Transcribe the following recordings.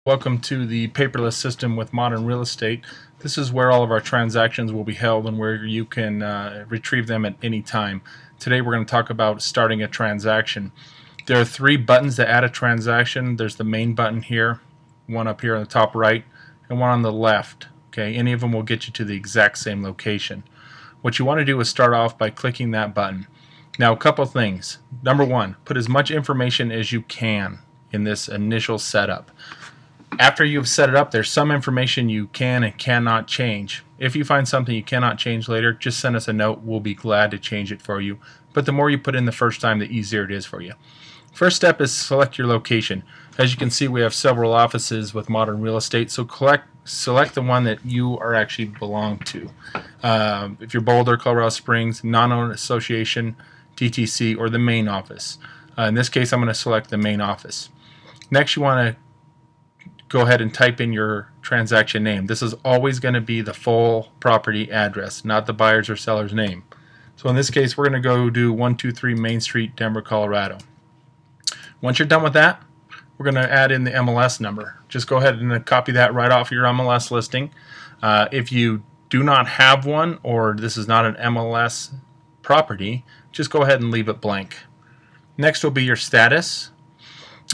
Welcome to the paperless system with modern real estate. This is where all of our transactions will be held and where you can retrieve them at any time. Today we're going to talk about starting a transaction. There are three buttons to add a transaction. There's the main button here, one up here on the top right, and one on the left. Okay, any of them will get you to the exact same location. What you want to do is start off by clicking that button. Now, a couple things. Number one, put as much information as you can in this initial setup. After you've set it up, there's some information you can and cannot change. If you find something you cannot change later, just send us a note. We'll be glad to change it for you. But the more you put in the first time, the easier it is for you. First step is select your location. As you can see, we have several offices with modern real estate, so select the one that you are actually belong to. If you're Boulder, Colorado Springs, non-owned association, DTC, or the main office. In this case, I'm going to select the main office. Next, you want to go ahead and type in your transaction name. This is always going to be the full property address, not the buyer's or seller's name. So in this case, we're going to go do 123 Main Street, Denver, Colorado. Once you're done with that, we're going to add in the MLS number. Just go ahead and copy that right off your MLS listing. If you do not have one, or this is not an MLS property, just go ahead and leave it blank. Next will be your status.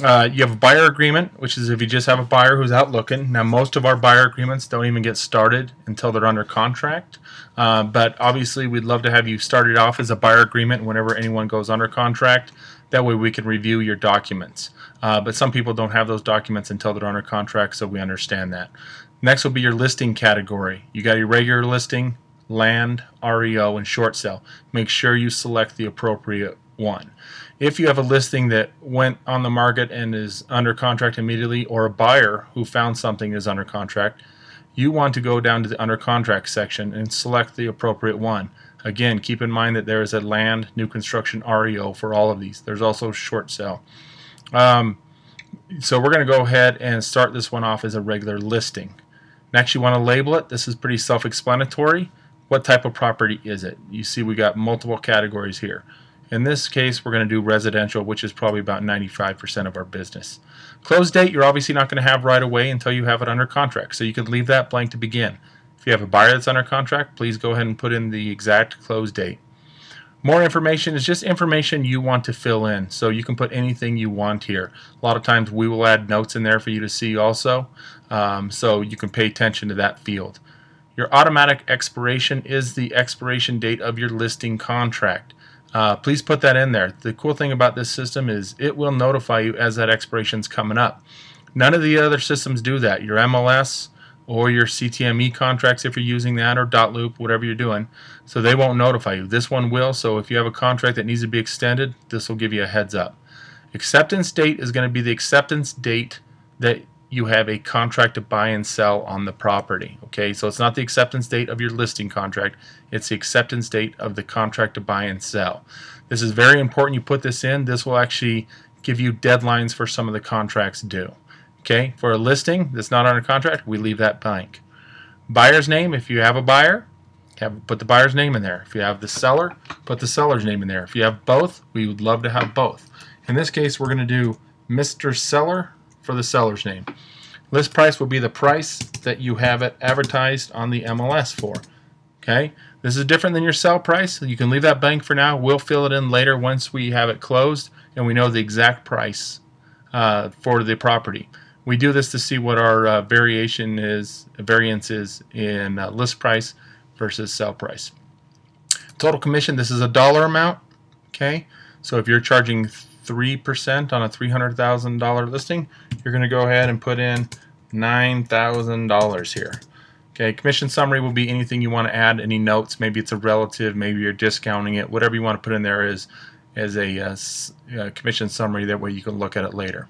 You have a buyer agreement, which is if you just have a buyer who's out looking. Now, most of our buyer agreements don't even get started until they're under contract. But obviously, we'd love to have you started off as a buyer agreement whenever anyone goes under contract. That way we can review your documents. But some people don't have those documents until they're under contract, so we understand that. Next will be your listing category. You got your regular listing, land, REO, and short sale. Make sure you select the appropriate one. If you have a listing that went on the market and is under contract immediately, or a buyer who found something is under contract, you want to go down to the under contract section and select the appropriate one. Again, keep in mind that there is a land, new construction, REO for all of these. There's also short sale. So we're going to go ahead and start this one off as a regular listing. Next, you want to label it. This is pretty self-explanatory. What type of property is it? You see we got multiple categories here. In this case, we're going to do residential, which is probably about 95% of our business. Close date, you're obviously not going to have right away until you have it under contract, so you can leave that blank to begin. If you have a buyer that's under contract, please go ahead and put in the exact close date. More information is just information you want to fill in, so you can put anything you want here. A lot of times we will add notes in there for you to see also, so you can pay attention to that field. Your automatic expiration is the expiration date of your listing contract. Please put that in there. The cool thing about this system is it will notify you as that expiration is coming up. None of the other systems do that. Your MLS or your CTME contracts, if you're using that, or dot loop, whatever you're doing, so they won't notify you. This one will, so if you have a contract that needs to be extended, this will give you a heads up. Acceptance date is going to be the acceptance date that you have a contract to buy and sell on the property. Okay, so it's not the acceptance date of your listing contract, it's the acceptance date of the contract to buy and sell. This is very important you put this in. This will actually give you deadlines for some of the contracts due. Okay, for a listing that's not under contract, we leave that blank. Buyer's name, if you have a buyer, put the buyer's name in there. If you have the seller, put the seller's name in there. If you have both, we would love to have both. In this case, we're going to do Mr. Seller for the seller's name. List price will be the price that you have it advertised on the MLS for. Okay, this is different than your sell price. You can leave that blank for now. We'll fill it in later once we have it closed and we know the exact price for the property. We do this to see what our variance is in list price versus sell price. Total commission, this is a dollar amount. Okay, so if you're charging 3% on a $300,000 listing, you're going to go ahead and put in $9,000 here. Okay, commission summary will be anything you want to add, any notes, maybe it's a relative, maybe you're discounting it, whatever you want to put in there is as a commission summary, that way you can look at it later.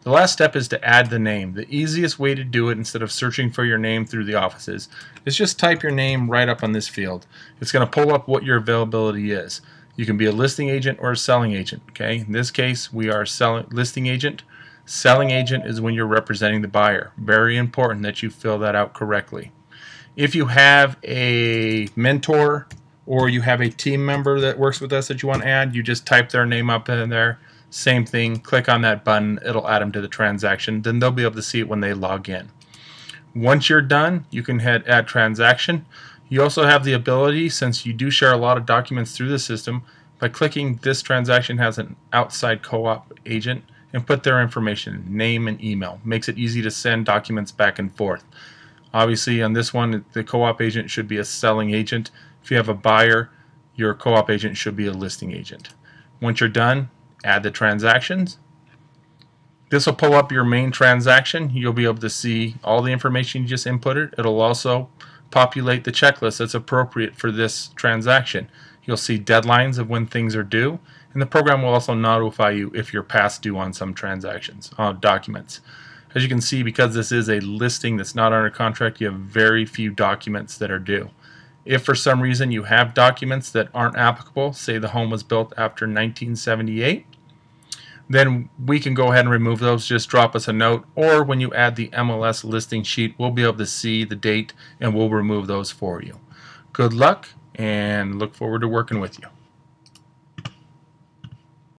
The last step is to add the name. The easiest way to do it, instead of searching for your name through the offices, is just type your name right up on this field. It's going to pull up what your availability is. You can be a listing agent or a selling agent. Okay, in this case, we are a listing agent. Selling agent is when you're representing the buyer. Very important that you fill that out correctly. If you have a mentor or you have a team member that works with us that you want to add, you just type their name up in there. Same thing, click on that button, it'll add them to the transaction, then they'll be able to see it when they log in. Once you're done, you can hit add transaction. You also have the ability, since you do share a lot of documents through the system, by clicking this transaction has an outside co-op agent, and put their information, name and email. Makes it easy to send documents back and forth. Obviously on this one, the co-op agent should be a selling agent. If you have a buyer, your co-op agent should be a listing agent. Once you're done, add the transactions. This will pull up your main transaction. You'll be able to see all the information you just inputted. It'll also populate the checklist that's appropriate for this transaction. You'll see deadlines of when things are due, and the program will also notify you if you're past due on some transactions, documents. As you can see, because this is a listing that's not under contract, you have very few documents that are due. If for some reason you have documents that aren't applicable, say the home was built after 1978, then we can go ahead and remove those. Just drop us a note, or when you add the MLS listing sheet, we'll be able to see the date and we'll remove those for you. Good luck, and look forward to working with you.